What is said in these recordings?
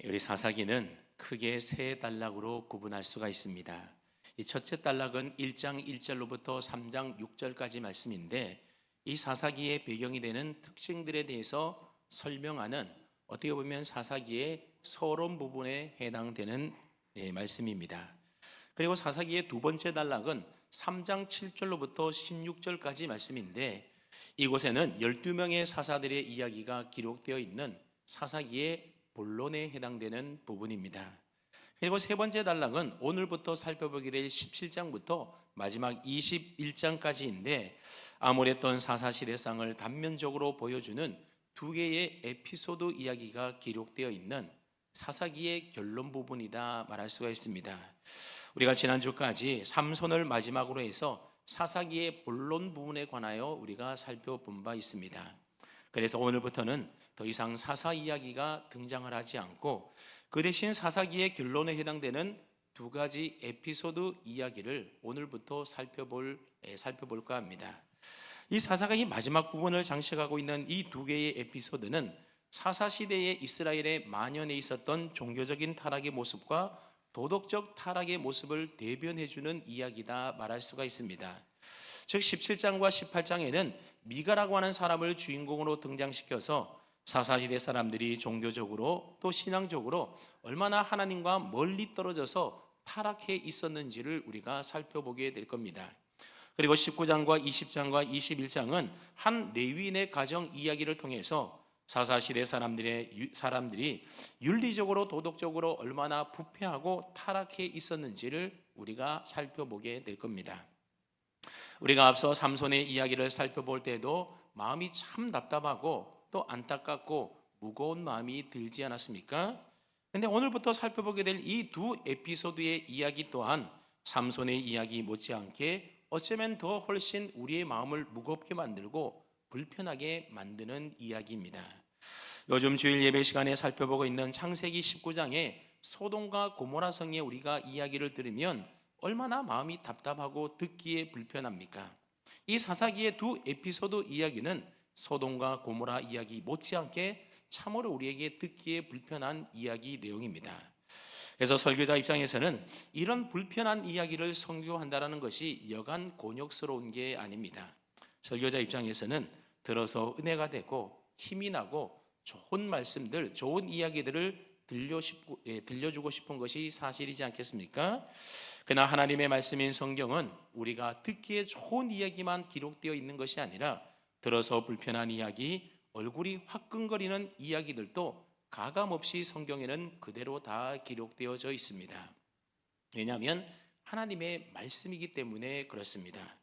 우리 사사기는 크게 세 단락으로 구분할 수가 있습니다. 이 첫째 단락은 1장 1절로부터 3장 6절까지 말씀인데, 이 사사기의 배경이 되는 특징들에 대해서 설명하는, 어떻게 보면 사사기의 서론 부분에 해당되는 말씀입니다. 그리고 사사기의 두 번째 단락은 3장 7절로부터 16절까지 말씀인데, 이곳에는 12명의 사사들의 이야기가 기록되어 있는 사사기의 본론에 해당되는 부분입니다. 그리고 세 번째 단락은 오늘부터 살펴보게 될 17장부터 마지막 21장까지인데, 아모레던 사사시대상을 단면적으로 보여주는 두 개의 에피소드 이야기가 기록되어 있는 사사기의 결론 부분이다 말할 수가 있습니다. 우리가 지난주까지 삼손을 마지막으로 해서 사사기의 본론 부분에 관하여 우리가 살펴본 바 있습니다. 그래서 오늘부터는 더 이상 사사 이야기가 등장을 하지 않고, 그 대신 사사기의 결론에 해당되는 두 가지 에피소드 이야기를 오늘부터 살펴볼까 합니다. 이 사사기의 마지막 부분을 장식하고 있는 이 두 개의 에피소드는 사사시대의 이스라엘의 만연에 있었던 종교적인 타락의 모습과 도덕적 타락의 모습을 대변해주는 이야기다 말할 수가 있습니다. 즉 17장과 18장에는 미가라고 하는 사람을 주인공으로 등장시켜서 사사시대 사람들이 종교적으로 또 신앙적으로 얼마나 하나님과 멀리 떨어져서 타락해 있었는지를 우리가 살펴보게 될 겁니다. 그리고 19장과 20장과 21장은 한 레위인의 가정 이야기를 통해서 사사시대 사람들이 윤리적으로 도덕적으로 얼마나 부패하고 타락해 있었는지를 우리가 살펴보게 될 겁니다. 우리가 앞서 삼손의 이야기를 살펴볼 때도 마음이 참 답답하고 또 안타깝고 무거운 마음이 들지 않았습니까? 근데 오늘부터 살펴보게 될 이 두 에피소드의 이야기 또한 삼손의 이야기 못지않게 어쩌면 더 훨씬 우리의 마음을 무겁게 만들고 불편하게 만드는 이야기입니다. 요즘 주일 예배 시간에 살펴보고 있는 창세기 19장의 소돔과 고모라 성에 우리가 이야기를 들으면 얼마나 마음이 답답하고 듣기에 불편합니까? 이 사사기의 두 에피소드 이야기는 소돔과 고모라 이야기 못지않게 참으로 우리에게 듣기에 불편한 이야기 내용입니다. 그래서 설교자 입장에서는 이런 불편한 이야기를 선교한다는 것이 여간 곤욕스러운 게 아닙니다. 설교자 입장에서는 들어서 은혜가 되고 힘이 나고 좋은 말씀들, 좋은 이야기들을 들려주고 싶은 것이 사실이지 않겠습니까? 그러나 하나님의 말씀인 성경은 우리가 듣기에 좋은 이야기만 기록되어 있는 것이 아니라 들어서 불편한 이야기, 얼굴이 화끈거리는 이야기들도 가감없이 성경에는 그대로 다 기록되어져 있습니다. 왜냐하면 하나님의 말씀이기 때문에 그렇습니다.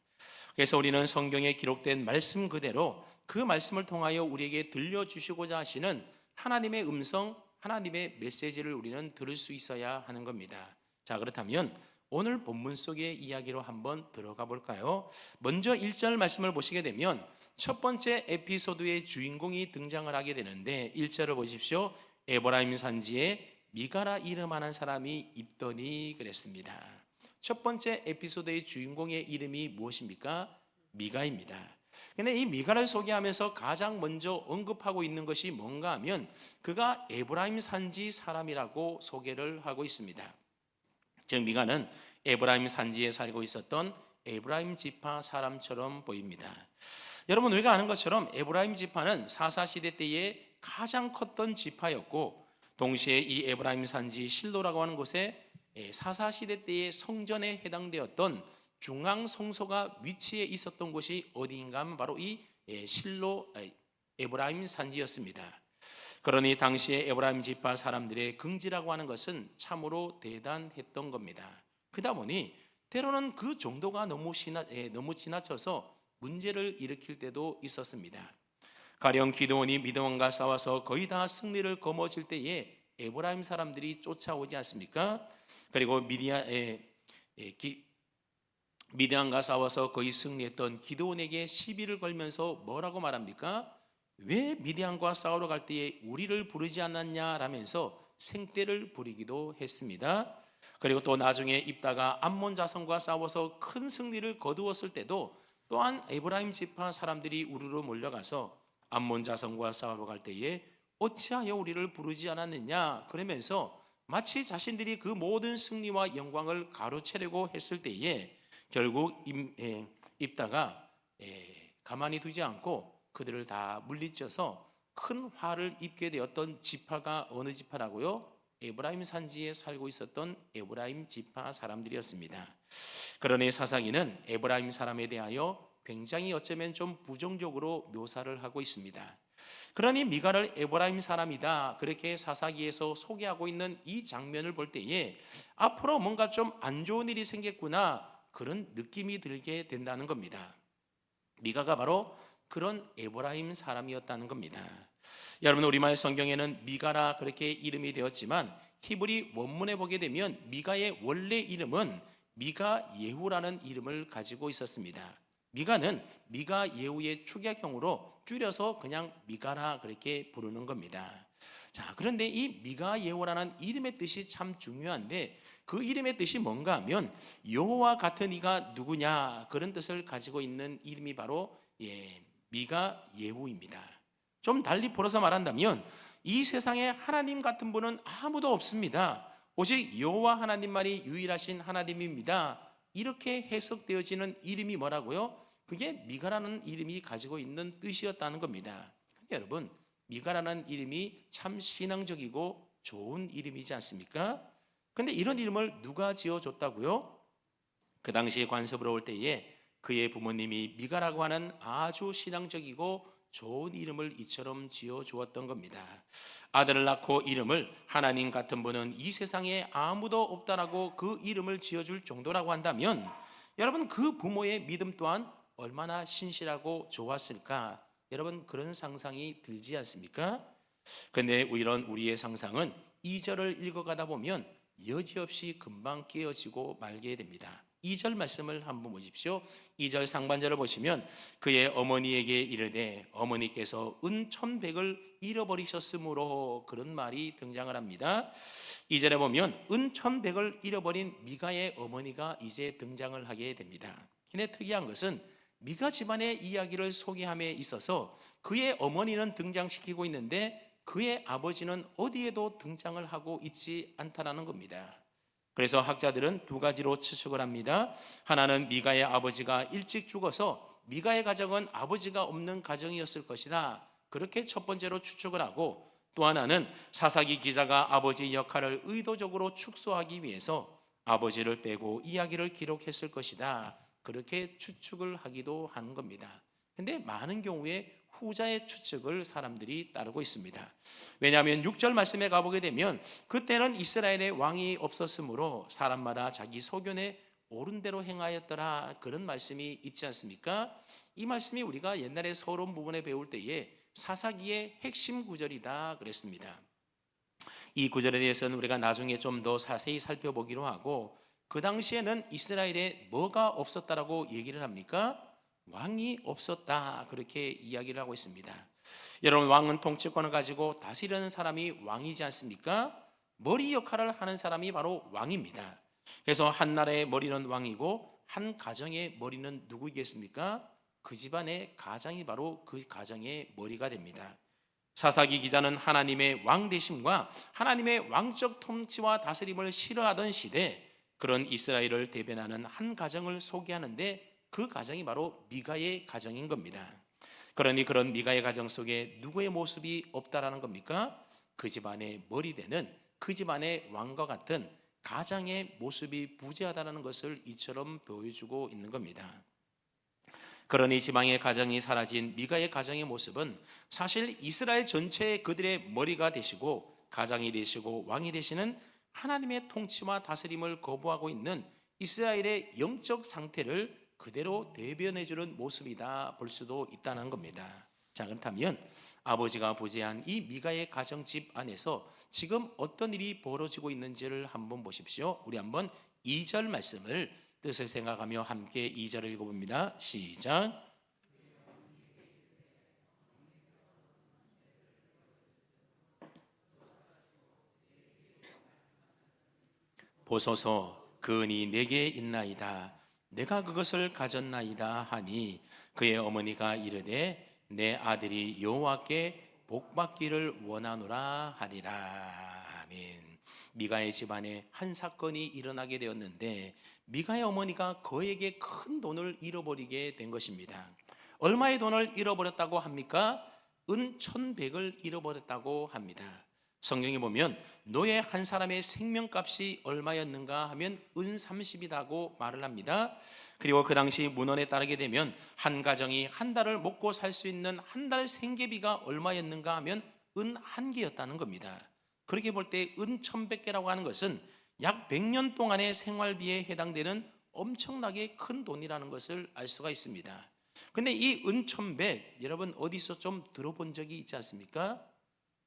그래서 우리는 성경에 기록된 말씀 그대로 그 말씀을 통하여 우리에게 들려주시고자 하시는 하나님의 음성, 하나님의 메시지를 우리는 들을 수 있어야 하는 겁니다. 자, 그렇다면 오늘 본문 속의 이야기로 한번 들어가 볼까요? 먼저 1절 말씀을 보시게 되면 첫 번째 에피소드의 주인공이 등장을 하게 되는데, 1절을 보십시오. 에브라임 산지에 미가라 이름하는 사람이 있더니 그랬습니다. 첫 번째 에피소드의 주인공의 이름이 무엇입니까? 미가입니다. 근데 이 미가를 소개하면서 가장 먼저 언급하고 있는 것이 뭔가 하면 그가 에브라임 산지 사람이라고 소개를 하고 있습니다. 즉 미가는 에브라임 산지에 살고 있었던 에브라임 지파 사람처럼 보입니다. 여러분, 우리가 아는 것처럼 에브라임 지파는 사사시대 때에 가장 컸던 지파였고, 동시에 이 에브라임 산지 실로라고 하는 곳에 사사시대 때의 성전에 해당되었던 중앙 성소가 위치해 있었던 곳이 어디인가 하면 바로 이 실로 에브라임 산지였습니다. 그러니 당시에 에브라임 지파 사람들의 긍지라고 하는 것은 참으로 대단했던 겁니다. 그러다 보니 때로는 그 정도가 너무 지나쳐서 문제를 일으킬 때도 있었습니다. 가령 기드온이 미드온과 싸워서 거의 다 승리를 거머쥘 때에 에브라임 사람들이 쫓아오지 않습니까? 그리고 미디안과 싸워서 거의 승리했던 기드온에게 시비를 걸면서 뭐라고 말합니까? 왜 미디안과 싸우러 갈 때에 우리를 부르지 않았냐라면서 생떼를 부리기도 했습니다. 그리고 또 나중에 입다가 암몬 자손과 싸워서 큰 승리를 거두었을 때도 또한 에브라임 지파 사람들이 우르르 몰려가서 암몬 자손과 싸우러 갈 때에 어찌하여 우리를 부르지 않았느냐 그러면서 마치 자신들이 그 모든 승리와 영광을 가로채려고 했을 때에 결국 입다가 가만히 두지 않고 그들을 다 물리쳐서 큰 화를 입게 되었던 지파가 어느 지파라고요? 에브라임 산지에 살고 있었던 에브라임 지파 사람들이었습니다. 그러니 사사기는 에브라임 사람에 대하여 굉장히 어쩌면 좀 부정적으로 묘사를 하고 있습니다. 그러니 미가를 에브라임 사람이다 그렇게 사사기에서 소개하고 있는 이 장면을 볼 때에 앞으로 뭔가 좀 안 좋은 일이 생겼구나 그런 느낌이 들게 된다는 겁니다. 미가가 바로 그런 에브라임 사람이었다는 겁니다. 여러분 우리말 성경에는 미가라 그렇게 이름이 되었지만 히브리 원문에 보게 되면 미가의 원래 이름은 미가 예후라는 이름을 가지고 있었습니다. 미가는 미가 예후의 축약형으로 줄여서 그냥 미가라 그렇게 부르는 겁니다. 자, 그런데 이 미가 예후라는 이름의 뜻이 참 중요한데 그 이름의 뜻이 뭔가 하면 여호와 같은 이가 누구냐 그런 뜻을 가지고 있는 이름이 바로 미가 예후입니다. 좀 달리 풀어서 말한다면 이 세상에 하나님 같은 분은 아무도 없습니다. 오직 여호와 하나님만이 유일하신 하나님입니다. 이렇게 해석되어지는 이름이 뭐라고요? 그게 미가라는 이름이 가지고 있는 뜻이었다는 겁니다. 여러분 미가라는 이름이 참 신앙적이고 좋은 이름이지 않습니까? 근데 이런 이름을 누가 지어줬다고요? 그 당시에 관습으로 올 때에 그의 부모님이 미가라고 하는 아주 신앙적이고 좋은 이름을 이처럼 지어주었던 겁니다. 아들을 낳고 이름을 하나님 같은 분은 이 세상에 아무도 없다라고 그 이름을 지어줄 정도라고 한다면 여러분 그 부모의 믿음 또한 얼마나 신실하고 좋았을까? 여러분 그런 상상이 들지 않습니까? 근데 이런 우리의 상상은 2절을 읽어가다 보면 여지없이 금방 깨어지고 말게 됩니다. 2절 말씀을 한번 보십시오. 2절 상반절을 보시면 그의 어머니에게 이르되 어머니께서 은 1,100을 잃어버리셨으므로 그런 말이 등장을 합니다. 2절에 보면 은 1,100을 잃어버린 미가의 어머니가 이제 등장을 하게 됩니다. 근데 특이한 것은 미가 집안의 이야기를 소개함에 있어서 그의 어머니는 등장시키고 있는데 그의 아버지는 어디에도 등장을 하고 있지 않다라는 겁니다. 그래서 학자들은 두 가지로 추측을 합니다. 하나는 미가의 아버지가 일찍 죽어서 미가의 가정은 아버지가 없는 가정이었을 것이다. 그렇게 첫 번째로 추측을 하고 또 하나는 사사기 기자가 아버지 역할을 의도적으로 축소하기 위해서 아버지를 빼고 이야기를 기록했을 것이다. 그렇게 추측을 하기도 하는 겁니다. 근데 많은 경우에 후자의 추측을 사람들이 따르고 있습니다. 왜냐하면 6절 말씀에 가보게 되면 그때는 이스라엘의 왕이 없었으므로 사람마다 자기 소견에 옳은 대로 행하였더라 그런 말씀이 있지 않습니까? 이 말씀이 우리가 옛날에 서론 부분에 배울 때에 사사기의 핵심 구절이다 그랬습니다. 이 구절에 대해서는 우리가 나중에 좀 더 자세히 살펴보기로 하고 그 당시에는 이스라엘에 뭐가 없었다라고 얘기를 합니까? 왕이 없었다 그렇게 이야기를 하고 있습니다. 여러분 왕은 통치권을 가지고 다스리는 사람이 왕이지 않습니까? 머리 역할을 하는 사람이 바로 왕입니다. 그래서 한 나라의 머리는 왕이고 한 가정의 머리는 누구이겠습니까? 그 집안의 가장이 바로 그 가정의 머리가 됩니다. 사사기 기자는 하나님의 왕 되심과 하나님의 왕적 통치와 다스림을 싫어하던 시대 그런 이스라엘을 대변하는 한 가정을 소개하는데 그 가정이 바로 미가의 가정인 겁니다. 그러니 그런 미가의 가정 속에 누구의 모습이 없다라는 겁니까? 그 집안의 머리되는 그 집안의 왕과 같은 가장의 모습이 부재하다는 것을 이처럼 보여주고 있는 겁니다. 그러니 지방의 가정이 사라진 미가의 가정의 모습은 사실 이스라엘 전체의 그들의 머리가 되시고 가장이 되시고 왕이 되시는 하나님의 통치와 다스림을 거부하고 있는 이스라엘의 영적 상태를 그대로 대변해주는 모습이다 볼 수도 있다는 겁니다. 자, 그렇다면 아버지가 부재한 이 미가의 가정집 안에서 지금 어떤 일이 벌어지고 있는지를 한번 보십시오. 우리 한번 2절 말씀을 뜻을 생각하며 함께 2절을 읽어봅니다. 시작. 보소서 그 은이 내게 있나이다. 내가 그것을 가졌나이다 하니 그의 어머니가 이르되 내 아들이 여호와께 복받기를 원하노라 하리라. 아멘. 미가의 집안에 한 사건이 일어나게 되었는데 미가의 어머니가 그에게 큰 돈을 잃어버리게 된 것입니다. 얼마의 돈을 잃어버렸다고 합니까? 은 1,100을 잃어버렸다고 합니다. 성경에 보면 노예 한 사람의 생명값이 얼마였는가 하면 은 30이라고 말을 합니다. 그리고 그 당시 문헌에 따르게 되면 한 가정이 한 달을 먹고 살 수 있는 한 달 생계비가 얼마였는가 하면 은 1개였다는 겁니다. 그렇게 볼 때 은 1,100개라고 하는 것은 약 100년 동안의 생활비에 해당되는 엄청나게 큰 돈이라는 것을 알 수가 있습니다. 근데 이 은 1,100 여러분 어디서 좀 들어본 적이 있지 않습니까?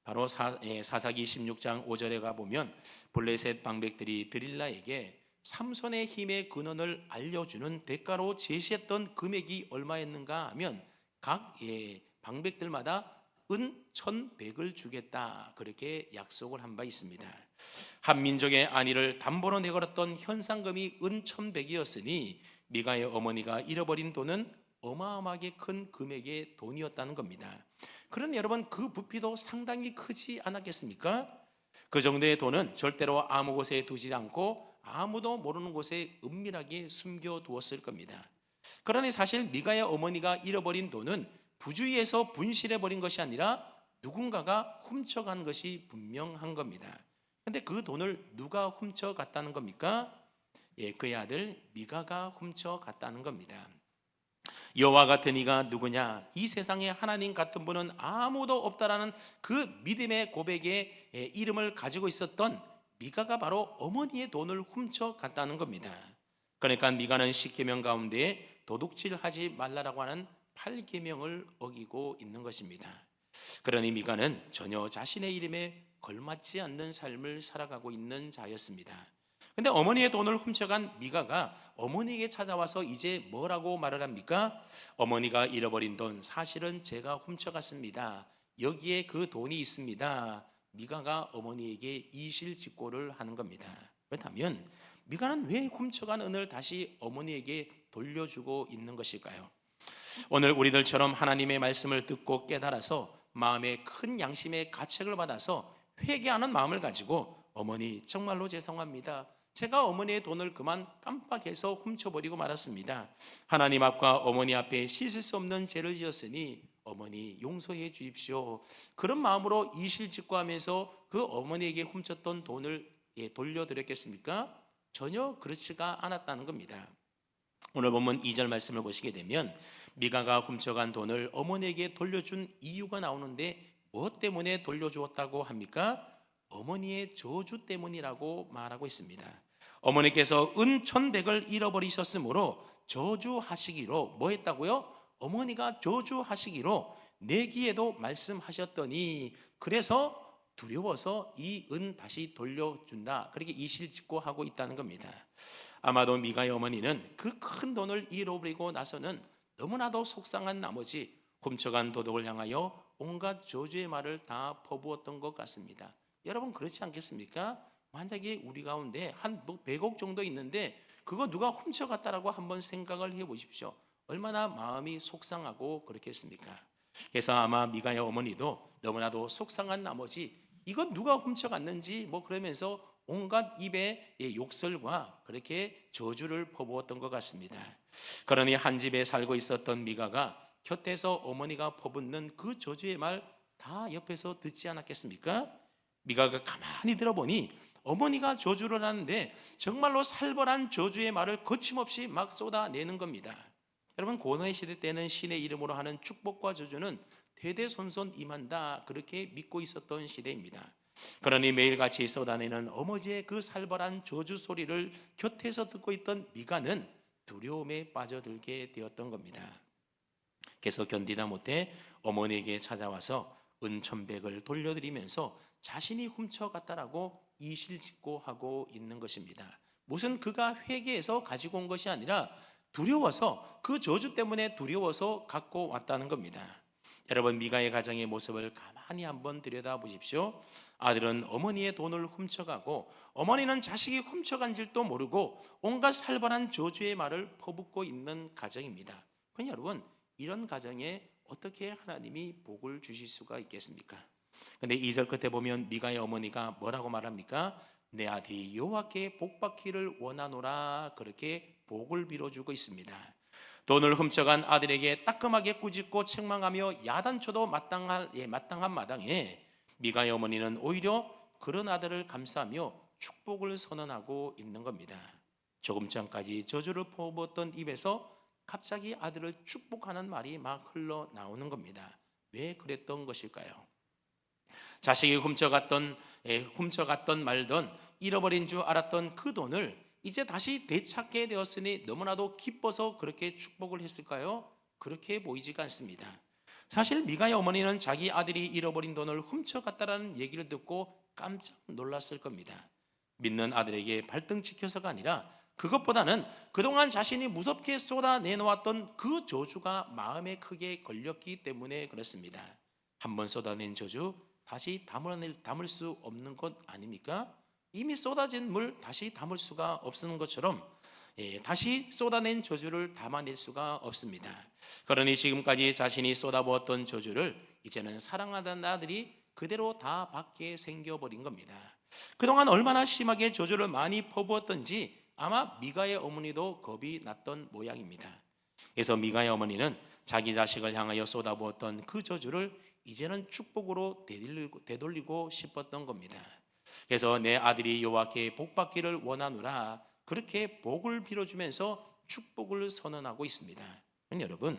바로 사사기 16장 5절에 가보면 블레셋 방백들이 드릴라에게 삼손의 힘의 근원을 알려주는 대가로 제시했던 금액이 얼마였는가 하면 각 방백들마다 은 1,100을 주겠다 그렇게 약속을 한 바 있습니다. 한 민족의 안위를 담보로 내걸었던 현상금이 은 1,100이었으니 미가의 어머니가 잃어버린 돈은 어마어마하게 큰 금액의 돈이었다는 겁니다. 그런데 여러분 그 부피도 상당히 크지 않았겠습니까? 그 정도의 돈은 절대로 아무 곳에 두지 않고 아무도 모르는 곳에 은밀하게 숨겨두었을 겁니다. 그러니 사실 미가의 어머니가 잃어버린 돈은 부주의에서 분실해버린 것이 아니라 누군가가 훔쳐간 것이 분명한 겁니다. 그런데 그 돈을 누가 훔쳐갔다는 겁니까? 그의 아들 미가가 훔쳐갔다는 겁니다. 여호와 같은 이가 누구냐? 이 세상에 하나님 같은 분은 아무도 없다라는 그 믿음의 고백의 이름을 가지고 있었던 미가가 바로 어머니의 돈을 훔쳐갔다는 겁니다. 그러니까 미가는 10계명 가운데 도둑질하지 말라라고 하는 8계명을 어기고 있는 것입니다. 그러니 미가는 전혀 자신의 이름에 걸맞지 않는 삶을 살아가고 있는 자였습니다. 근데 어머니의 돈을 훔쳐간 미가가 어머니에게 찾아와서 이제 뭐라고 말을 합니까? 어머니가 잃어버린 돈 사실은 제가 훔쳐갔습니다. 여기에 그 돈이 있습니다. 미가가 어머니에게 이실직고를 하는 겁니다. 그렇다면 미가는 왜 훔쳐간 은을 다시 어머니에게 돌려주고 있는 것일까요? 오늘 우리들처럼 하나님의 말씀을 듣고 깨달아서 마음에 큰 양심의 가책을 받아서 회개하는 마음을 가지고 어머니 정말로 죄송합니다. 제가 어머니의 돈을 그만 깜빡해서 훔쳐버리고 말았습니다. 하나님 앞과 어머니 앞에 씻을 수 없는 죄를 지었으니 어머니 용서해 주십시오. 그런 마음으로 이실직고하면서 그 어머니에게 훔쳤던 돈을 돌려드렸겠습니까? 전혀 그렇지가 않았다는 겁니다. 오늘 본문 2절 말씀을 보시게 되면 미가가 훔쳐간 돈을 어머니에게 돌려준 이유가 나오는데 무엇 때문에 돌려주었다고 합니까? 어머니의 저주 때문이라고 말하고 있습니다. 어머니께서 은 1,100을 잃어버리셨으므로 저주하시기로 뭐 했다고요? 어머니가 저주하시기로 내기에도 말씀하셨더니 그래서 두려워서 이 은 다시 돌려준다. 그렇게 이실직고하고 있다는 겁니다. 아마도 미가의 어머니는 그 큰 돈을 잃어버리고 나서는 너무나도 속상한 나머지 훔쳐간 도둑을 향하여 온갖 저주의 말을 다 퍼부었던 것 같습니다. 여러분 그렇지 않겠습니까? 만약에 우리 가운데 한 100억 정도 있는데 그거 누가 훔쳐갔다라고 한번 생각을 해보십시오. 얼마나 마음이 속상하고 그렇겠습니까? 그래서 아마 미가의 어머니도 너무나도 속상한 나머지 이건 누가 훔쳐갔는지 그러면서 온갖 입에 욕설과 그렇게 저주를 퍼부었던 것 같습니다. 그러니 한 집에 살고 있었던 미가가 곁에서 어머니가 퍼붓는 그 저주의 말 다 옆에서 듣지 않았겠습니까? 미가가 가만히 들어보니 어머니가 저주를 하는데 정말로 살벌한 저주의 말을 거침없이 막 쏟아내는 겁니다. 여러분 고노의 시대 때는 신의 이름으로 하는 축복과 저주는 대대손손 임한다 그렇게 믿고 있었던 시대입니다. 그러니 매일같이 쏟아내는 어머니의 그 살벌한 저주 소리를 곁에서 듣고 있던 미가는 두려움에 빠져들게 되었던 겁니다. 그래서 견디다 못해 어머니에게 찾아와서 은 1,100을 돌려드리면서 자신이 훔쳐갔다라고 이실직고하고 있는 것입니다. 무슨 그가 회개해서 가지고 온 것이 아니라 두려워서 그 저주 때문에 두려워서 갖고 왔다는 겁니다. 여러분 미가의 가정의 모습을 가만히 한번 들여다보십시오. 아들은 어머니의 돈을 훔쳐가고 어머니는 자식이 훔쳐간 줄도 모르고 온갖 살벌한 저주의 말을 퍼붓고 있는 가정입니다. 그러니 여러분 이런 가정에 어떻게 하나님이 복을 주실 수가 있겠습니까? 근데 2절 끝에 보면 미가의 어머니가 뭐라고 말합니까? 내 아들이 여호와께 복 받기를 원하노라, 그렇게 복을 빌어주고 있습니다. 돈을 훔쳐간 아들에게 따끔하게 꾸짖고 책망하며 야단쳐도 마땅한 마당에 미가의 어머니는 오히려 그런 아들을 감싸며 축복을 선언하고 있는 겁니다. 조금 전까지 저주를 퍼부었던 입에서 갑자기 아들을 축복하는 말이 막 흘러나오는 겁니다. 왜 그랬던 것일까요? 자식이 훔쳐갔던 말던 잃어버린 줄 알았던 그 돈을 이제 다시 되찾게 되었으니 너무나도 기뻐서 그렇게 축복을 했을까요? 그렇게 보이지가 않습니다. 사실 미가의 어머니는 자기 아들이 잃어버린 돈을 훔쳐갔다라는 얘기를 듣고 깜짝 놀랐을 겁니다. 믿는 아들에게 발등 지켜서가 아니라 그것보다는 그동안 자신이 무섭게 쏟아내놓았던 그 저주가 마음에 크게 걸렸기 때문에 그렇습니다. 한번 쏟아낸 저주 다시 담을 수 없는 것 아닙니까? 이미 쏟아진 물 다시 담을 수가 없는 것처럼 다시 쏟아낸 저주를 담아낼 수가 없습니다. 그러니 지금까지 자신이 쏟아부었던 저주를 이제는 사랑하던 아들이 그대로 다 받게 생겨버린 겁니다. 그동안 얼마나 심하게 저주를 많이 퍼부었던지 아마 미가의 어머니도 겁이 났던 모양입니다. 그래서 미가의 어머니는 자기 자식을 향하여 쏟아부었던 그 저주를 이제는 축복으로 되돌리고 싶었던 겁니다. 그래서 내 아들이 여호와께 복 받기를 원하노라, 그렇게 복을 빌어주면서 축복을 선언하고 있습니다. 여러분,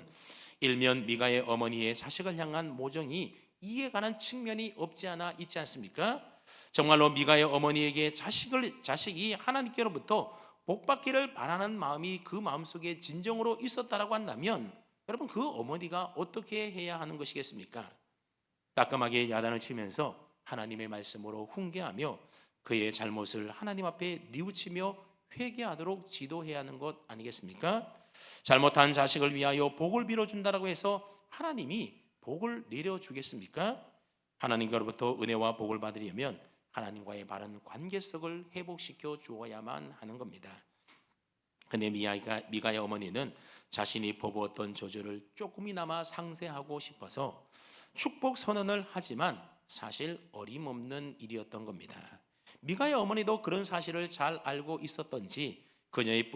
일면 미가의 어머니의 자식을 향한 모정이 이해가는 측면이 없지 않아 있지 않습니까? 정말로 미가의 어머니에게 자식이 하나님께로부터 복 받기를 바라는 마음이 그 마음속에 진정으로 있었다라고 한다면 여러분, 그 어머니가 어떻게 해야 하는 것이겠습니까? 따끔하게 야단을 치면서 하나님의 말씀으로 훈계하며 그의 잘못을 하나님 앞에 뉘우치며 회개하도록 지도해야 하는 것 아니겠습니까? 잘못한 자식을 위하여 복을 빌어준다라고 해서 하나님이 복을 내려주겠습니까? 하나님께로부터 은혜와 복을 받으려면 하나님과의 바른 관계성을 회복시켜 주어야만 하는 겁니다. 근데 미가의 어머니는 자신이 퍼부었던 저주를 조금이나마 상쇄하고 싶어서 축복 선언을 하지만 사실 어림없는 일이었던 겁니다. 미가의 어머니도 그런 사실을 잘 알고 있었던지 그녀의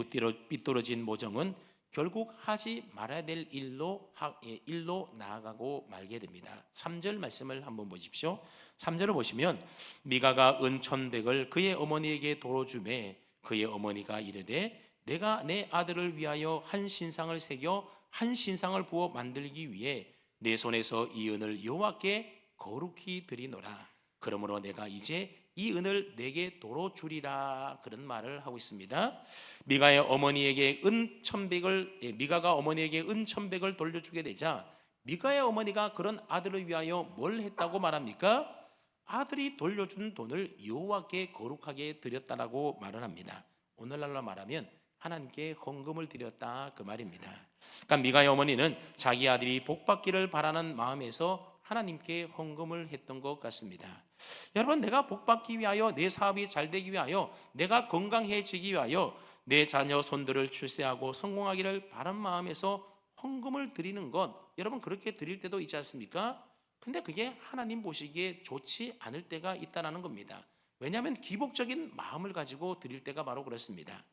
삐뚤어진 모정은 결국 하지 말아야 될 일로 나아가고 말게 됩니다. 3절 말씀을 한번 보십시오. 3절을 보시면 미가가 은 1,100을 그의 어머니에게 도로 주매 그의 어머니가 이르되 내가 내 아들을 위하여 한 신상을 새겨 한 신상을 부어 만들기 위해 내 손에서 이 은을 여호와께 거룩히 드리노라. 그러므로 내가 이제 이 은을 내게 도로 주리라, 그런 말을 하고 있습니다. 미가가 어머니에게 은 1,100을 돌려주게 되자 미가의 어머니가 그런 아들을 위하여 뭘 했다고 말합니까? 아들이 돌려준 돈을 여호와께 거룩하게 드렸다라고 말을 합니다. 오늘날로 말하면 하나님께 헌금을 드렸다, 그 말입니다. 그러니까 미가의 어머니는 자기 아들이 복 받기를 바라는 마음에서 하나님께 헌금을 했던 것 같습니다. 여러분, 내가 복 받기 위하여, 내 사업이 잘 되기 위하여, 내가 건강해지기 위하여 내 자녀 손들을 출세하고 성공하기를 바라는 마음에서 헌금을 드리는 것, 여러분 그렇게 드릴 때도 있지 않습니까? 근데 그게 하나님 보시기에 좋지 않을 때가 있다는 겁니다. 왜냐하면 기복적인 마음을 가지고 드릴 때가 바로 그렇습니다.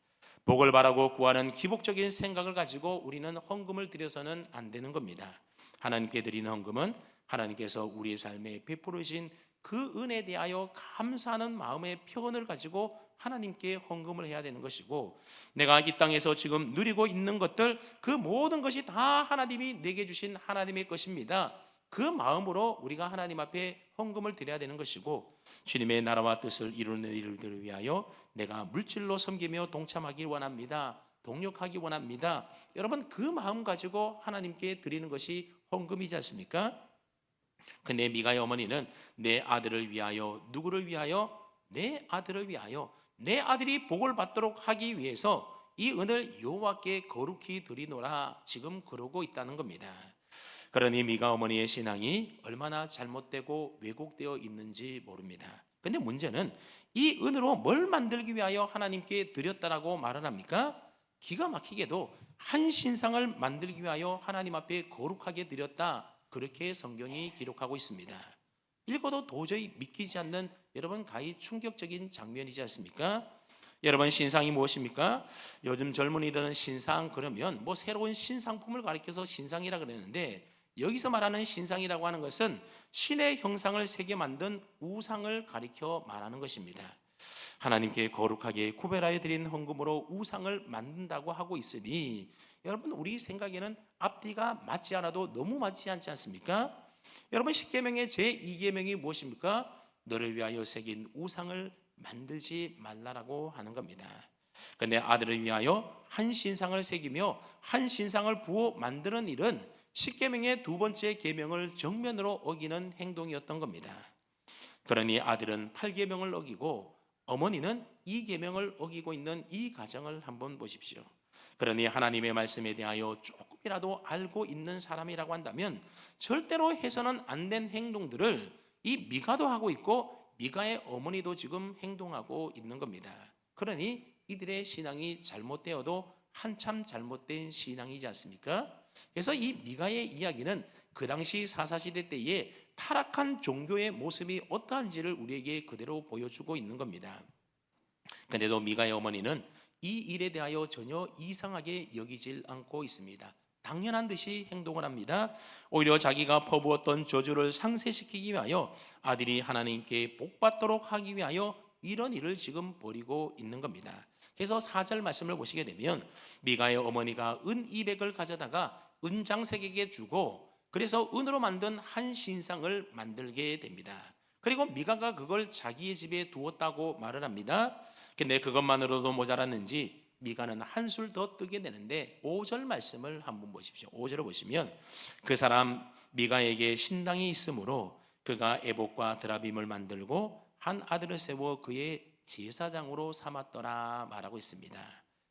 복을 바라고 구하는 기복적인 생각을 가지고 우리는 헌금을 드려서는 안 되는 겁니다. 하나님께 드리는 헌금은 하나님께서 우리의 삶에 베풀어 주신 그 은혜에 대하여 감사하는 마음의 표현을 가지고 하나님께 헌금을 해야 되는 것이고, 내가 이 땅에서 지금 누리고 있는 것들, 그 모든 것이 다 하나님이 내게 주신 하나님의 것입니다. 그 마음으로 우리가 하나님 앞에 헌금을 드려야 되는 것이고, 주님의 나라와 뜻을 이루는 일들을 위하여 내가 물질로 섬기며 동참하기 원합니다, 동력하기 원합니다. 여러분, 그 마음 가지고 하나님께 드리는 것이 헌금이지 않습니까? 근데 미가의 어머니는 내 아들을 위하여, 누구를 위하여? 내 아들을 위하여, 내 아들이 복을 받도록 하기 위해서 이 은을 여호와께 거룩히 드리노라, 지금 그러고 있다는 겁니다. 그러니 미가 어머니의 신앙이 얼마나 잘못되고 왜곡되어 있는지 모릅니다. 근데 문제는 이 은으로 뭘 만들기 위하여 하나님께 드렸다라고 말을 합니까? 기가 막히게도 한 신상을 만들기 위하여 하나님 앞에 거룩하게 드렸다, 그렇게 성경이 기록하고 있습니다. 읽어도 도저히 믿기지 않는 여러분 가히 충격적인 장면이지 않습니까? 여러분 신상이 무엇입니까? 요즘 젊은이들은 신상 그러면 뭐 새로운 신상품을 가리켜서 신상이라 그러는데 여기서 말하는 신상이라고 하는 것은 신의 형상을 새겨 만든 우상을 가리켜 말하는 것입니다. 하나님께 거룩하게 구별하여 드린 헌금으로 우상을 만든다고 하고 있으니 여러분 우리 생각에는 앞뒤가 맞지 않아도 너무 맞지 않지 않습니까? 여러분 십계명의 제2계명이 무엇입니까? 너를 위하여 새긴 우상을 만들지 말라라고 하는 겁니다. 그런데 아들을 위하여 한 신상을 새기며 한 신상을 부어 만드는 일은 십계명의 두 번째 계명을 정면으로 어기는 행동이었던 겁니다. 그러니 아들은 8계명을 어기고 어머니는 2계명을 어기고 있는 이 가정을 한번 보십시오. 그러니 하나님의 말씀에 대하여 조금이라도 알고 있는 사람이라고 한다면 절대로 해서는 안 된 행동들을 이 미가도 하고 있고 미가의 어머니도 지금 행동하고 있는 겁니다. 그러니 이들의 신앙이 잘못되어도 한참 잘못된 신앙이지 않습니까? 그래서 이 미가의 이야기는 그 당시 사사시대 때에 타락한 종교의 모습이 어떠한지를 우리에게 그대로 보여주고 있는 겁니다. 그런데도 미가의 어머니는 이 일에 대하여 전혀 이상하게 여기질 않고 있습니다. 당연한 듯이 행동을 합니다. 오히려 자기가 퍼부었던 저주를 상쇄시키기 위하여 아들이 하나님께 복받도록 하기 위하여 이런 일을 지금 벌이고 있는 겁니다. 그래서 4절 말씀을 보시게 되면 미가의 어머니가 은 200을 가져다가 은장색에게 주고 그래서 은으로 만든 한 신상을 만들게 됩니다. 그리고 미가가 그걸 자기의 집에 두었다고 말을 합니다. 근데 그것만으로도 모자랐는지 미가는 한술 더 뜨게 되는데 5절 말씀을 한번 보십시오. 5절을 보시면 그 사람 미가에게 신당이 있으므로 그가 에봇과 드라빔을 만들고 한 아들을 세워 그의 제사장으로 삼았더라 말하고 있습니다.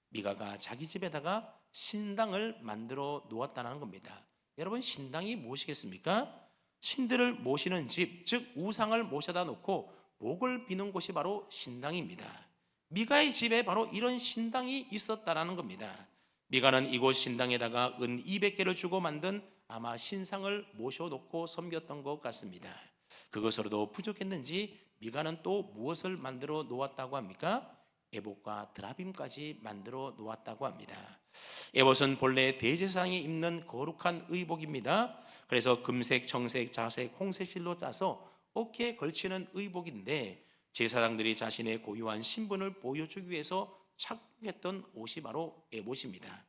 미가가 자기 집에다가 신당을 만들어 놓았다는 겁니다. 여러분 신당이 무엇이겠습니까? 신들을 모시는 집, 즉 우상을 모셔다 놓고 목을 비는 곳이 바로 신당입니다. 미가의 집에 바로 이런 신당이 있었다라는 겁니다. 미가는 이곳 신당에다가 은 200개를 주고 만든 아마 신상을 모셔놓고 섬겼던 것 같습니다. 그것으로도 부족했는지 미가는 또 무엇을 만들어 놓았다고 합니까? 에봇과 드라빔까지 만들어 놓았다고 합니다. 에봇은 본래 대제사장이 입는 거룩한 의복입니다. 그래서 금색, 청색, 자색, 홍색 실로 짜서 어깨에 걸치는 의복인데 제사장들이 자신의 고유한 신분을 보여주기 위해서 착복했던 옷이 바로 에봇입니다.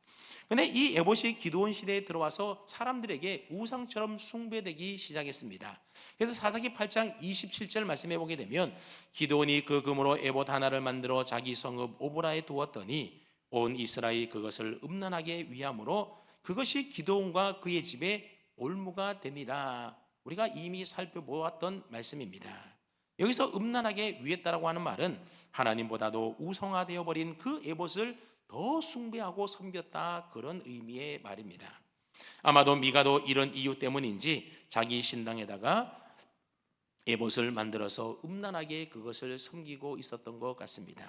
그런데 이 에봇이 기드온 시대에 들어와서 사람들에게 우상처럼 숭배되기 시작했습니다. 그래서 사사기 8장 27절 말씀해 보게 되면 기드온이 그 금으로 에봇 하나를 만들어 자기 성읍 오보라에 두었더니 온 이스라엘이 그것을 음란하게 위함으로 그것이 기드온과 그의 집에 올무가 되니라. 우리가 이미 살펴보았던 말씀입니다. 여기서 음란하게 위했다라고 하는 말은 하나님보다도 우상화되어 버린 그 에봇을 더 숭배하고 섬겼다 그런 의미의 말입니다. 아마도 미가도 이런 이유 때문인지 자기 신당에다가 에봇을 만들어서 음란하게 그것을 섬기고 있었던 것 같습니다.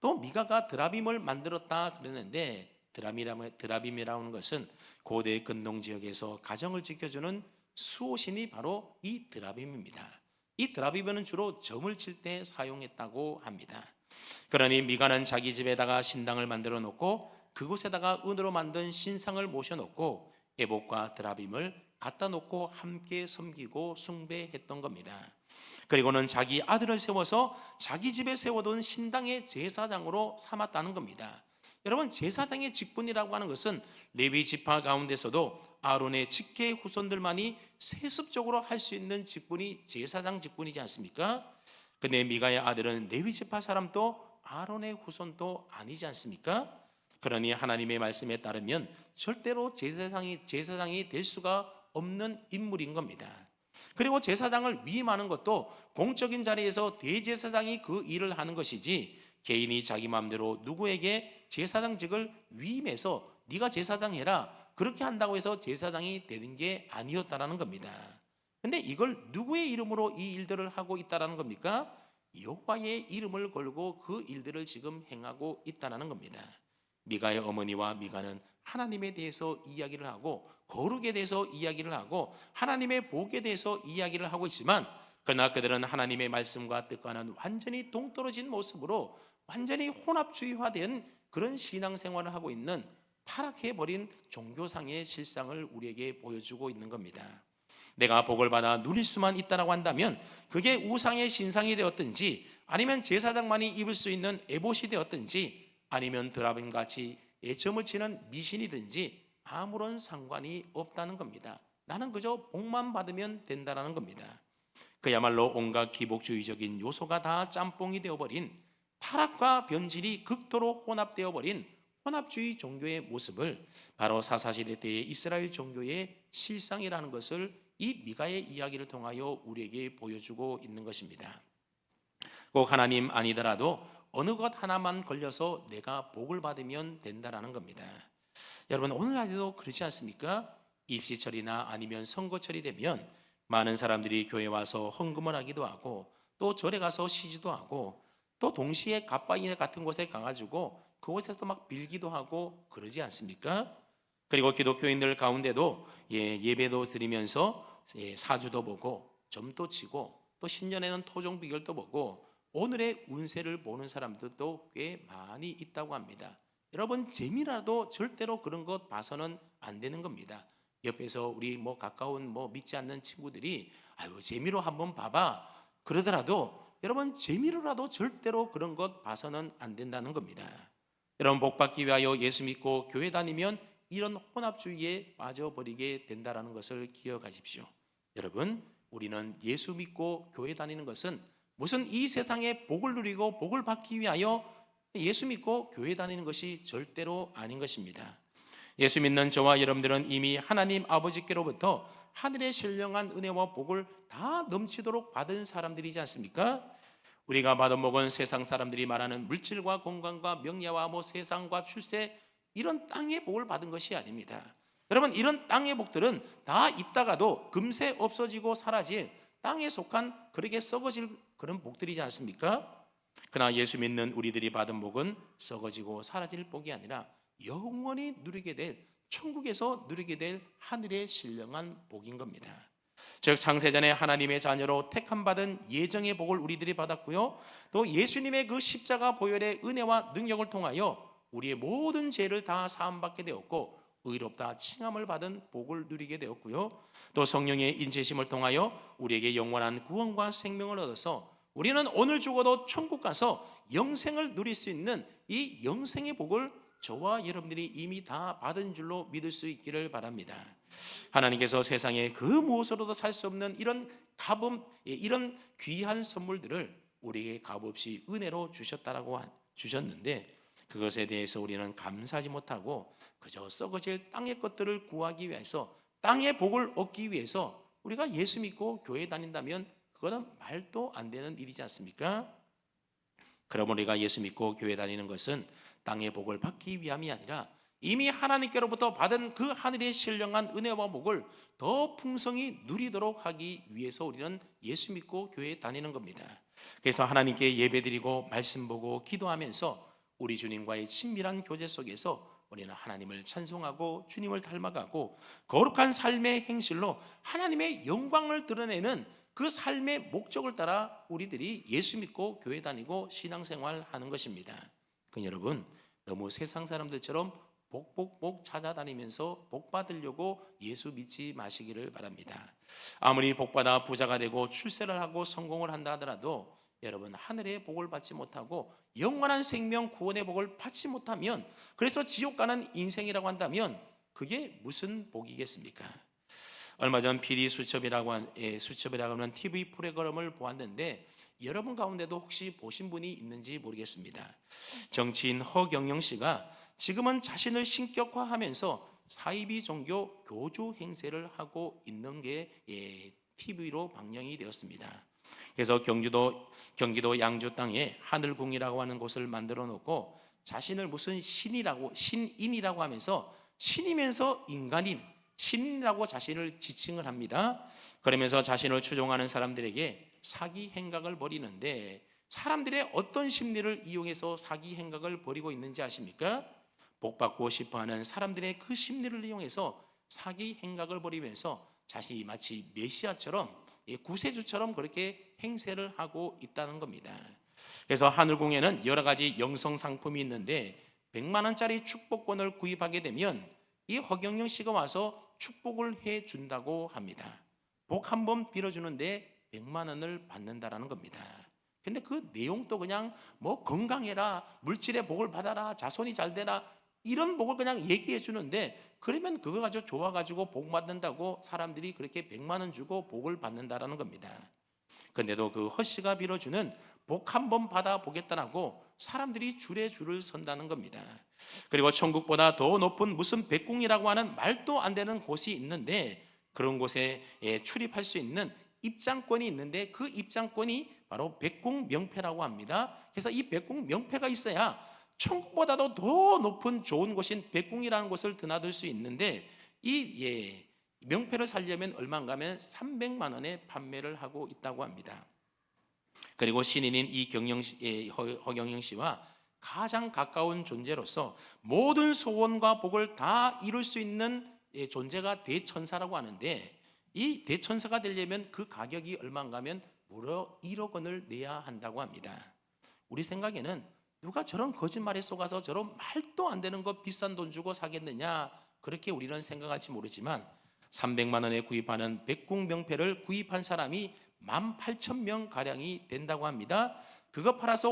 또 미가가 드라빔을 만들었다 그러는데 드라빔이라는 것은 고대 근동 지역에서 가정을 지켜주는 수호신이 바로 이 드라빔입니다. 이 드라빔은 주로 점을 칠 때 사용했다고 합니다. 그러니 미가는 자기 집에다가 신당을 만들어 놓고 그곳에다가 은으로 만든 신상을 모셔놓고 에봇과 드라빔을 갖다 놓고 함께 섬기고 숭배했던 겁니다. 그리고는 자기 아들을 세워서 자기 집에 세워둔 신당의 제사장으로 삼았다는 겁니다. 여러분 제사장의 직분이라고 하는 것은 레위 지파 가운데서도 아론의 직계 후손들만이 세습적으로 할 수 있는 직분이 제사장 직분이지 않습니까? 근데 미가의 아들은 레위 지파 사람도 아론의 후손도 아니지 않습니까? 그러니 하나님의 말씀에 따르면 절대로 제사장이 될 수가 없는 인물인 겁니다. 그리고 제사장을 위임하는 것도 공적인 자리에서 대제사장이 그 일을 하는 것이지 개인이 자기 마음대로 누구에게 제사장직을 위임해서 네가 제사장 해라 그렇게 한다고 해서 제사장이 되는 게 아니었다라는 겁니다. 근데 이걸 누구의 이름으로 이 일들을 하고 있다라는 겁니까? 여호와의 이름을 걸고 그 일들을 지금 행하고 있다라는 겁니다. 미가의 어머니와 미가는 하나님에 대해서 이야기를 하고 거룩에 대해서 이야기를 하고 하나님의 복에 대해서 이야기를 하고 있지만, 그러나 그들은 하나님의 말씀과 뜻과는 완전히 동떨어진 모습으로 완전히 혼합주의화된 그런 신앙생활을 하고 있는 타락해버린 종교상의 실상을 우리에게 보여주고 있는 겁니다. 내가 복을 받아 누릴 수만 있다라고 한다면 그게 우상의 신상이 되었든지, 아니면 제사장만이 입을 수 있는 에봇이 되었든지, 아니면 드라빔같이 애점을 치는 미신이든지 아무런 상관이 없다는 겁니다. 나는 그저 복만 받으면 된다라는 겁니다. 그야말로 온갖 기복주의적인 요소가 다 짬뽕이 되어버린, 타락과 변질이 극도로 혼합되어버린 혼합주의 종교의 모습을 바로 사사시대 때의 이스라엘 종교의 실상이라는 것을 이 미가의 이야기를 통하여 우리에게 보여주고 있는 것입니다. 꼭 하나님 아니더라도 어느 것 하나만 걸려서 내가 복을 받으면 된다라는 겁니다. 여러분, 오늘날에도 그렇지 않습니까? 입시철이나 아니면 선거철이 되면 많은 사람들이 교회 와서 헌금을 하기도 하고, 또 절에 가서 쉬지도 하고, 또 동시에 갓바위네 같은 곳에 가가지고 그곳에서 막 빌기도 하고 그러지 않습니까? 그리고 기독교인들 가운데도 예배도 드리면서 사주도 보고 점도 치고, 또 신년에는 토종 비결도 보고 오늘의 운세를 보는 사람들도 꽤 많이 있다고 합니다. 여러분, 재미라도 절대로 그런 것 봐서는 안 되는 겁니다. 옆에서 우리 가까운 믿지 않는 친구들이 아유 재미로 한번 봐봐 그러더라도 여러분, 재미로라도 절대로 그런 것 봐서는 안 된다는 겁니다. 여러분, 복 받기 위하여 예수 믿고 교회 다니면 이런 혼합주의에 빠져버리게 된다는 것을 기억하십시오. 여러분, 우리는 예수 믿고 교회 다니는 것은 무슨 이 세상에 복을 누리고 복을 받기 위하여 예수 믿고 교회 다니는 것이 절대로 아닌 것입니다. 예수 믿는 저와 여러분들은 이미 하나님 아버지께로부터 하늘의 신령한 은혜와 복을 다 넘치도록 받은 사람들이지 않습니까? 우리가 받은 복은 세상 사람들이 말하는 물질과 건강과 명예와 세상과 출세, 이런 땅의 복을 받은 것이 아닙니다. 여러분, 이런 땅의 복들은 다 있다가도 금세 없어지고 사라질 땅에 속한 그렇게 썩어질 그런 복들이지 않습니까? 그러나 예수 믿는 우리들이 받은 복은 썩어지고 사라질 복이 아니라 영원히 누리게 될, 천국에서 누리게 될 하늘의 신령한 복인 겁니다. 즉 창세전에 하나님의 자녀로 택함받은 예정의 복을 우리들이 받았고요, 또 예수님의 그 십자가 보혈의 은혜와 능력을 통하여 우리의 모든 죄를 다 사함받게 되었고 의롭다 칭함을 받은 복을 누리게 되었고요, 또 성령의 인치심을 통하여 우리에게 영원한 구원과 생명을 얻어서 우리는 오늘 죽어도 천국 가서 영생을 누릴 수 있는 이 영생의 복을 저와 여러분들이 이미 다 받은 줄로 믿을 수 있기를 바랍니다. 하나님께서 세상에 그 무엇으로도 살 수 없는 이런 이런 귀한 선물들을 우리에게 값없이 은혜로 주셨는데 그것에 대해서 우리는 감사하지 못하고 그저 썩어질 땅의 것들을 구하기 위해서, 땅의 복을 얻기 위해서 우리가 예수 믿고 교회 다닌다면 그거는 말도 안 되는 일이지 않습니까? 그러므로 우리가 예수 믿고 교회 다니는 것은 땅의 복을 받기 위함이 아니라 이미 하나님께로부터 받은 그 하늘의 신령한 은혜와 복을 더 풍성히 누리도록 하기 위해서 우리는 예수 믿고 교회에 다니는 겁니다. 그래서 하나님께 예배드리고 말씀 보고 기도하면서 우리 주님과의 친밀한 교제 속에서 우리는 하나님을 찬송하고 주님을 닮아가고 거룩한 삶의 행실로 하나님의 영광을 드러내는 그 삶의 목적을 따라 우리들이 예수 믿고 교회 다니고 신앙생활 하는 것입니다. 그 여러분, 너무 세상 사람들처럼 복 찾아다니면서 복 받으려고 예수 믿지 마시기를 바랍니다. 아무리 복 받아 부자가 되고 출세를 하고 성공을 한다 하더라도 여러분, 하늘의 복을 받지 못하고 영원한 생명 구원의 복을 받지 못하면, 그래서 지옥 가는 인생이라고 한다면 그게 무슨 복이겠습니까? 얼마 전 PD 수첩이라고 하는 TV 프로그램을 보았는데 여러분 가운데도 혹시 보신 분이 있는지 모르겠습니다. 정치인 허경영 씨가 지금은 자신을 신격화하면서 사이비 종교 교주 행세를 하고 있는 게 TV로 방영이 되었습니다. 그래서 경기도 양주 땅에 하늘궁이라고 하는 곳을 만들어 놓고 자신을 무슨 신인이라고 하면서 신이면서 신인이라고 자신을 지칭을 합니다. 그러면서 자신을 추종하는 사람들에게 사기 행각을 벌이는데, 사람들의 어떤 심리를 이용해서 사기 행각을 벌이고 있는지 아십니까? 복받고 싶어하는 사람들의 그 심리를 이용해서 사기 행각을 벌이면서 자신이 마치 메시아처럼 구세주처럼 그렇게 행세를 하고 있다는 겁니다. 그래서 하늘궁에는 여러 가지 영성 상품이 있는데 100만 원짜리 축복권을 구입하게 되면 이 허경영 씨가 와서 축복을 해준다고 합니다. 복 한 번 빌어주는데 100만 원을 받는다라는 겁니다. 근데 그 내용도 그냥 뭐 건강해라, 물질의 복을 받아라, 자손이 잘 되라, 이런 복을 그냥 얘기해 주는데, 그러면 그거 가지고 좋아가지고 복 받는다고 사람들이 그렇게 100만 원 주고 복을 받는다라는 겁니다. 근데도 그 허씨가 빌어주는 복 한 번 받아보겠다라고 사람들이 줄에 줄을 선다는 겁니다. 그리고 천국보다 더 높은 무슨 백궁이라고 하는 말도 안 되는 곳이 있는데, 그런 곳에 출입할 수 있는 입장권이 있는데, 그 입장권이 바로 백궁 명패라고 합니다. 그래서 이 백궁 명패가 있어야 천국보다도 더 높은 좋은 곳인 백궁이라는 곳을 드나들 수 있는데, 이 명패를 살려면 얼마인가 하면 300만 원에 판매를 하고 있다고 합니다. 그리고 신인인 허경영 씨와 가장 가까운 존재로서 모든 소원과 복을 다 이룰 수 있는 존재가 대천사라고 하는데, 이 대천사가 되려면 그 가격이 얼마인가 하면 무려 1억 원을 내야 한다고 합니다. 우리 생각에는 누가 저런 거짓말에 속아서 저런 말도 안 되는 거 비싼 돈 주고 사겠느냐, 그렇게 우리는 생각할지 모르지만 300만 원에 구입하는 백궁 명패를 구입한 사람이 18,000명 가량이 된다고 합니다. 그거 팔아서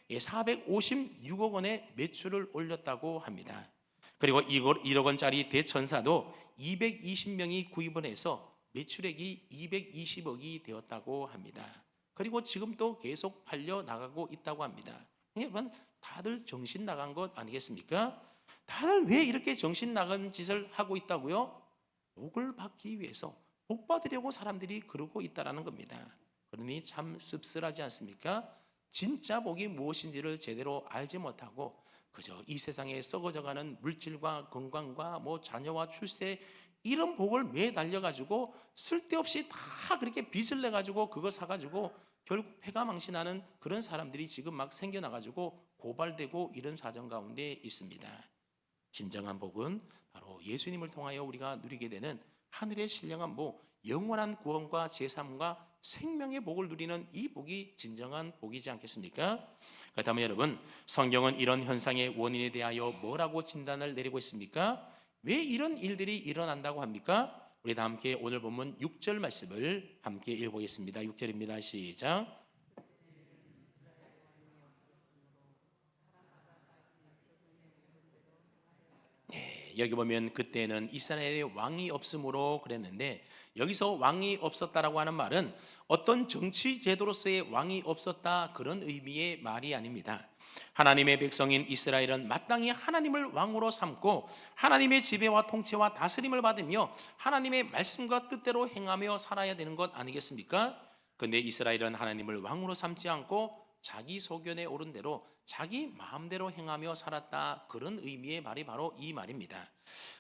456억 원의 매출을 올렸다고 합니다. 그리고 1억 원짜리 대천사도 220명이 구입을 해서 매출액이 220억이 되었다고 합니다. 그리고 지금 또 계속 팔려 나가고 있다고 합니다. 여러분, 다들 정신 나간 것 아니겠습니까? 다들 왜 이렇게 정신 나간 짓을 하고 있다고요? 복을 받기 위해서, 복 받으려고 사람들이 그러고 있다는 겁니다. 그러니 참 씁쓸하지 않습니까? 진짜 복이 무엇인지를 제대로 알지 못하고 그저 이 세상에 썩어져가는 물질과 건강과 뭐 자녀와 출세, 이런 복을 매달려가지고 쓸데없이 다 그렇게 빚을 내가지고 그거 사가지고 결국 패가망신하는 그런 사람들이 지금 막 생겨나가지고 고발되고 이런 사정 가운데 있습니다. 진정한 복은 바로 예수님을 통하여 우리가 누리게 되는 하늘의 신령한 복, 영원한 구원과 제삼과 생명의 복을 누리는 이 복이 진정한 복이지 않겠습니까? 그렇다면 여러분, 성경은 이런 현상의 원인에 대하여 뭐라고 진단을 내리고 있습니까? 왜 이런 일들이 일어난다고 합니까? 우리 다 함께 오늘 본문 6절 말씀을 함께 읽어보겠습니다. 6절입니다. 시작. 여기 보면 그때는 이스라엘에 왕이 없으므로 그랬는데, 여기서 왕이 없었다라고 하는 말은 어떤 정치 제도로서의 왕이 없었다, 그런 의미의 말이 아닙니다. 하나님의 백성인 이스라엘은 마땅히 하나님을 왕으로 삼고 하나님의 지배와 통치와 다스림을 받으며 하나님의 말씀과 뜻대로 행하며 살아야 되는 것 아니겠습니까? 그런데 이스라엘은 하나님을 왕으로 삼지 않고 자기 소견에 오른 대로 자기 마음대로 행하며 살았다, 그런 의미의 말이 바로 이 말입니다.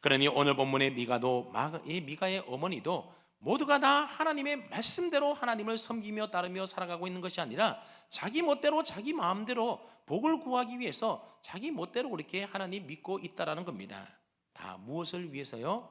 그러니 오늘 본문의 미가의 어머니도 모두가 다 하나님의 말씀대로 하나님을 섬기며 따르며 살아가고 있는 것이 아니라 자기 멋대로 자기 마음대로 복을 구하기 위해서 자기 멋대로 그렇게 하나님 믿고 있다라는 겁니다. 다 무엇을 위해서요?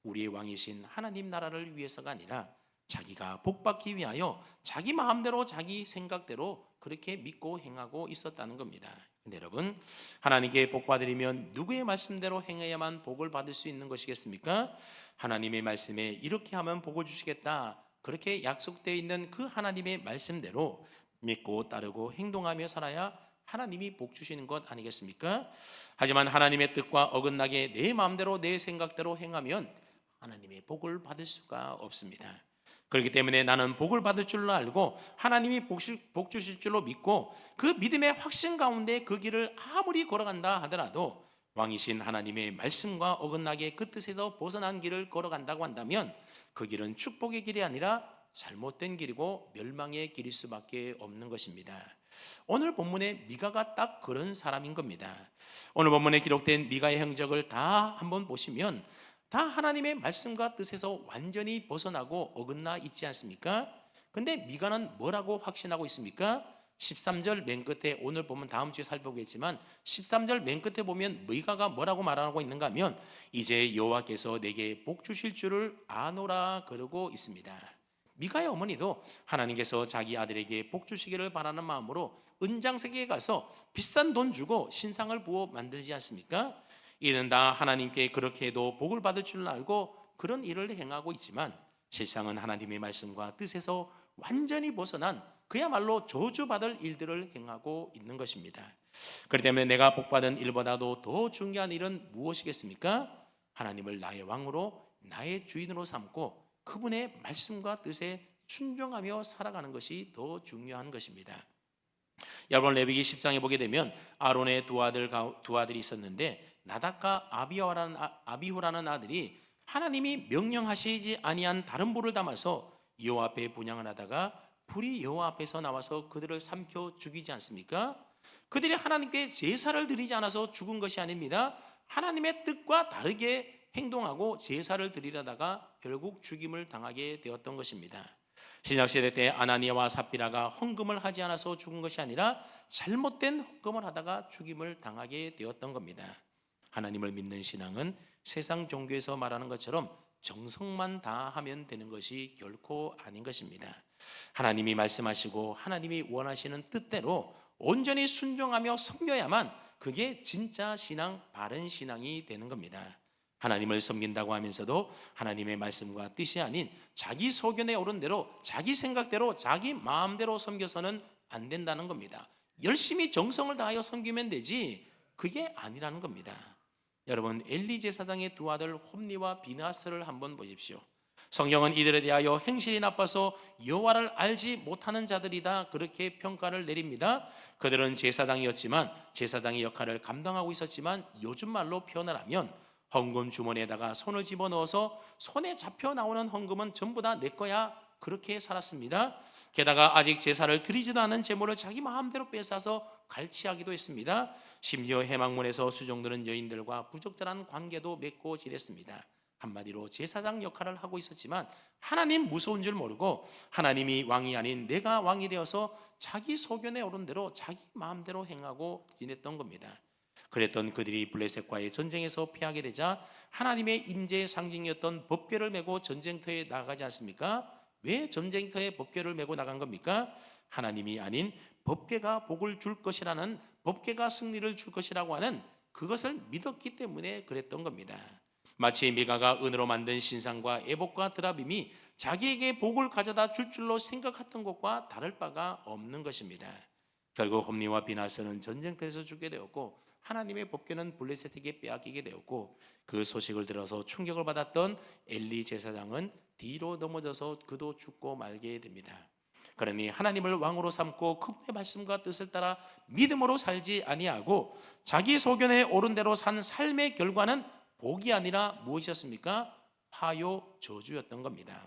우리의 왕이신 하나님 나라를 위해서가 아니라 자기가 복 받기 위하여 자기 마음대로 자기 생각대로 그렇게 믿고 행하고 있었다는 겁니다. 근데 여러분, 하나님께 복 받으려면 누구의 말씀대로 행해야만 복을 받을 수 있는 것이겠습니까? 하나님의 말씀에 이렇게 하면 복을 주시겠다, 그렇게 약속되어 있는 그 하나님의 말씀대로 믿고 따르고 행동하며 살아야 하나님이 복 주시는 것 아니겠습니까? 하지만 하나님의 뜻과 어긋나게 내 마음대로 내 생각대로 행하면 하나님의 복을 받을 수가 없습니다. 그렇기 때문에 나는 복을 받을 줄로 알고 하나님이 복 주실 줄로 믿고 그 믿음의 확신 가운데 그 길을 아무리 걸어간다 하더라도 왕이신 하나님의 말씀과 어긋나게 그 뜻에서 벗어난 길을 걸어간다고 한다면 그 길은 축복의 길이 아니라 잘못된 길이고 멸망의 길일 수밖에 없는 것입니다. 오늘 본문의 미가가 딱 그런 사람인 겁니다. 오늘 본문에 기록된 미가의 행적을 다 한번 보시면 다 하나님의 말씀과 뜻에서 완전히 벗어나고 어긋나 있지 않습니까? 근데 미가는 뭐라고 확신하고 있습니까? 13절 맨 끝에, 오늘 보면 다음 주에 살펴보겠지만 13절 맨 끝에 보면 미가가 뭐라고 말하고 있는가 하면 이제 여호와께서 내게 복 주실 줄을 아노라 그러고 있습니다. 미가의 어머니도 하나님께서 자기 아들에게 복 주시기를 바라는 마음으로 은장세계에 가서 비싼 돈 주고 신상을 부어 만들지 않습니까? 이는 다 하나님께 그렇게 해도 복을 받을 줄 알고 그런 일을 행하고 있지만 실상은 하나님의 말씀과 뜻에서 완전히 벗어난 그야말로 저주받을 일들을 행하고 있는 것입니다. 그렇기 때문에 내가 복받은 일보다도 더 중요한 일은 무엇이겠습니까? 하나님을 나의 왕으로 나의 주인으로 삼고 그분의 말씀과 뜻에 순종하며 살아가는 것이 더 중요한 것입니다. 여러분, 레위기 10장에 보게 되면 아론의 두 아들이 있었는데 나답과 아비후라는 아들이 하나님이 명령하시지 아니한 다른 불을 담아서 여호와 앞에 분향을 하다가 불이 여호와 앞에서 나와서 그들을 삼켜 죽이지 않습니까? 그들이 하나님께 제사를 드리지 않아서 죽은 것이 아닙니다. 하나님의 뜻과 다르게 행동하고 제사를 드리려다가 결국 죽임을 당하게 되었던 것입니다. 신약시대 때 아나니아와 삽비라가 헌금을 하지 않아서 죽은 것이 아니라 잘못된 헌금을 하다가 죽임을 당하게 되었던 겁니다. 하나님을 믿는 신앙은 세상 종교에서 말하는 것처럼 정성만 다하면 되는 것이 결코 아닌 것입니다. 하나님이 말씀하시고 하나님이 원하시는 뜻대로 온전히 순종하며 섬겨야만 그게 진짜 신앙, 바른 신앙이 되는 겁니다. 하나님을 섬긴다고 하면서도 하나님의 말씀과 뜻이 아닌 자기 소견에 오른 대로, 자기 생각대로, 자기 마음대로 섬겨서는 안 된다는 겁니다. 열심히 정성을 다하여 섬기면 되지 그게 아니라는 겁니다. 여러분, 엘리 제사장의 두 아들 홈니와 비나스를 한번 보십시오. 성경은 이들에 대하여 행실이 나빠서 여호와를 알지 못하는 자들이다 그렇게 평가를 내립니다. 그들은 제사장이었지만 제사장의 역할을 감당하고 있었지만 요즘 말로 표현을 하면 헌금 주머니에다가 손을 집어넣어서 손에 잡혀 나오는 헌금은 전부 다 내 거야 그렇게 살았습니다. 게다가 아직 제사를 드리지도 않은 제물을 자기 마음대로 뺏어서 갈취하기도 했습니다. 심지어 해망문에서 수종드는 여인들과 부적절한 관계도 맺고 지냈습니다. 한마디로 제사장 역할을 하고 있었지만 하나님 무서운 줄 모르고 하나님이 왕이 아닌 내가 왕이 되어서 자기 소견에 오른 대로 자기 마음대로 행하고 지냈던 겁니다. 그랬던 그들이 블레셋과의 전쟁에서 패하게 되자 하나님의 인재의 상징이었던 법궤를 메고 전쟁터에 나가지 않습니까? 왜 전쟁터에 법궤를 메고 나간 겁니까? 하나님이 아닌 법궤가 복을 줄 것이라는, 법궤가 승리를 줄 것이라고 하는 그것을 믿었기 때문에 그랬던 겁니다. 마치 미가가 은으로 만든 신상과 에봇과 드라빔이 자기에게 복을 가져다 줄 줄로 생각했던 것과 다를 바가 없는 것입니다. 결국 홈니와 비나스는 전쟁터에서 죽게 되었고 하나님의 법궤는 블레셋에게 빼앗기게 되었고 그 소식을 들어서 충격을 받았던 엘리 제사장은 뒤로 넘어져서 그도 죽고 말게 됩니다. 그러니 하나님을 왕으로 삼고 그분의 말씀과 뜻을 따라 믿음으로 살지 아니하고 자기 소견에 오른 대로 산 삶의 결과는 복이 아니라 무엇이었습니까? 화요 저주였던 겁니다.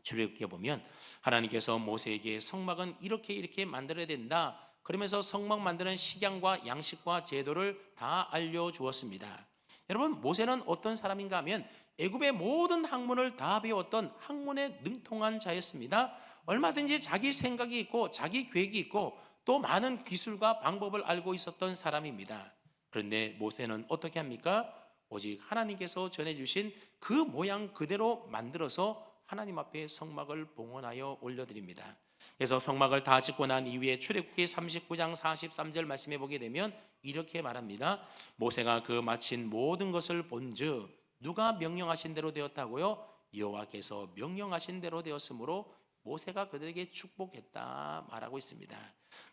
출애굽기에 보면 하나님께서 모세에게 성막은 이렇게 만들어야 된다 그러면서 성막 만드는 식양과 양식과 제도를 다 알려주었습니다. 여러분, 모세는 어떤 사람인가 하면 애굽의 모든 학문을 다 배웠던 학문에 능통한 자였습니다. 얼마든지 자기 생각이 있고 자기 계획이 있고 또 많은 기술과 방법을 알고 있었던 사람입니다. 그런데 모세는 어떻게 합니까? 오직 하나님께서 전해주신 그 모양 그대로 만들어서 하나님 앞에 성막을 봉헌하여 올려드립니다. 그래서 성막을 다 짓고 난 이후에 출애굽기 39장 43절 말씀해 보게 되면 이렇게 말합니다. 모세가 그 마친 모든 것을 본즉 누가 명령하신 대로 되었다고요? 여호와께서 명령하신 대로 되었으므로 모세가 그들에게 축복했다 말하고 있습니다.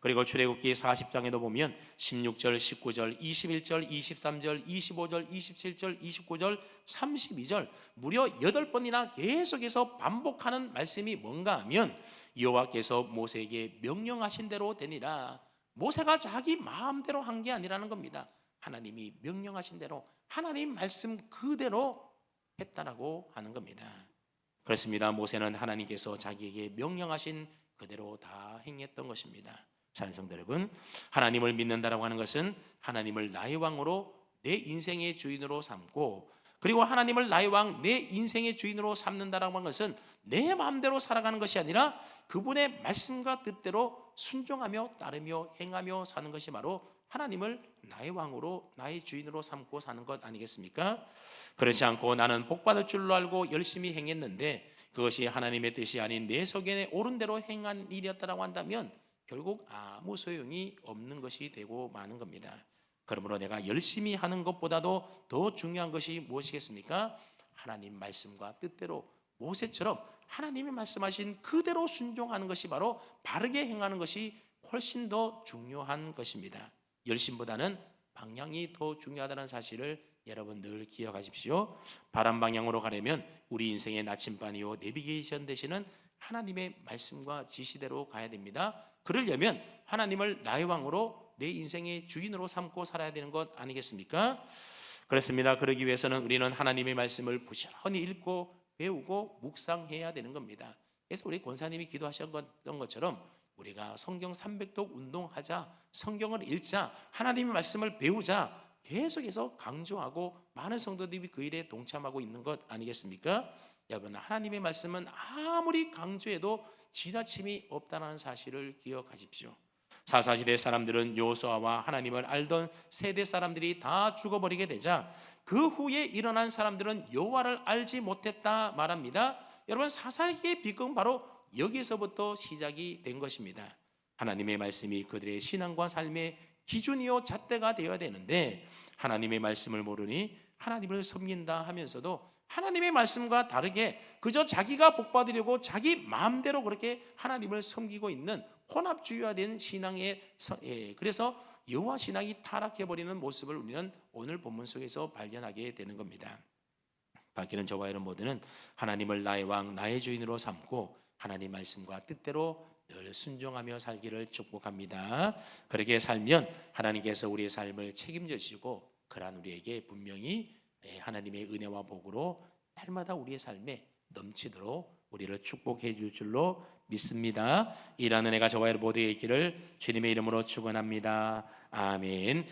그리고 출애굽기 40장에도 보면 16절, 19절, 21절, 23절, 25절, 27절, 29절, 32절 무려 8번이나 계속해서 반복하는 말씀이 뭔가 하면 여호와께서 모세에게 명령하신 대로 되니라. 모세가 자기 마음대로 한 게 아니라는 겁니다. 하나님이 명령하신 대로 하나님 말씀 그대로 했다라고 하는 겁니다. 그렇습니다. 모세는 하나님께서 자기에게 명령하신 그대로 다 행했던 것입니다. 찬성들 여러분, 하나님을 믿는다라고 하는 것은 하나님을 나의 왕으로 내 인생의 주인으로 삼고 그리고 하나님을 나의 왕, 내 인생의 주인으로 삼는다라고 하는 것은 내 마음대로 살아가는 것이 아니라 그분의 말씀과 뜻대로 순종하며 따르며 행하며 사는 것이 바로 하나님을 나의 왕으로 나의 주인으로 삼고 사는 것 아니겠습니까? 그렇지 않고 나는 복받을 줄로 알고 열심히 행했는데 그것이 하나님의 뜻이 아닌 내 소견에 옳은 대로 행한 일이었다고 한다면 결국 아무 소용이 없는 것이 되고 마는 겁니다. 그러므로 내가 열심히 하는 것보다도 더 중요한 것이 무엇이겠습니까? 하나님 말씀과 뜻대로 모세처럼 하나님이 말씀하신 그대로 순종하는 것이 바로 바르게 행하는 것이 훨씬 더 중요한 것입니다. 열심보다는 방향이 더 중요하다는 사실을 여러분 늘 기억하십시오. 바람 방향으로 가려면 우리 인생의 나침반이요 내비게이션 되시는 하나님의 말씀과 지시대로 가야 됩니다. 그러려면 하나님을 나의 왕으로 내 인생의 주인으로 삼고 살아야 되는 것 아니겠습니까? 그렇습니다. 그러기 위해서는 우리는 하나님의 말씀을 부지런히 읽고 배우고 묵상해야 되는 겁니다. 그래서 우리 권사님이 기도하셨던 것처럼 우리가 성경 300독 운동하자, 성경을 읽자, 하나님의 말씀을 배우자 계속해서 강조하고 많은 성도들이 그 일에 동참하고 있는 것 아니겠습니까? 여러분, 하나님의 말씀은 아무리 강조해도 지나침이 없다는 사실을 기억하십시오. 사사시대 사람들은 여호수아와 하나님을 알던 세대 사람들이 다 죽어버리게 되자 그 후에 일어난 사람들은 여호와를 알지 못했다 말합니다. 여러분, 사사기의 비극은 바로 여기서부터 시작이 된 것입니다. 하나님의 말씀이 그들의 신앙과 삶의 기준이요 잣대가 되어야 되는데 하나님의 말씀을 모르니 하나님을 섬긴다 하면서도 하나님의 말씀과 다르게 그저 자기가 복받으려고 자기 마음대로 그렇게 하나님을 섬기고 있는 혼합주의화된 신앙의 그래서 여호와 신앙이 타락해버리는 모습을 우리는 오늘 본문 속에서 발견하게 되는 겁니다. 바뀌는 저와 여러분 모두는 하나님을 나의 왕, 나의 주인으로 삼고 하나님 말씀과 뜻대로 늘 순종하며 살기를 축복합니다. 그렇게 살면 하나님께서 우리의 삶을 책임져 주시고 그러한 우리에게 분명히 하나님의 은혜와 복으로 날마다 우리의 삶에 넘치도록 우리를 축복해 줄 줄로 믿습니다. 이러한 은혜가 저와 여러분 모두에 있기를 주님의 이름으로 축원합니다. 아멘.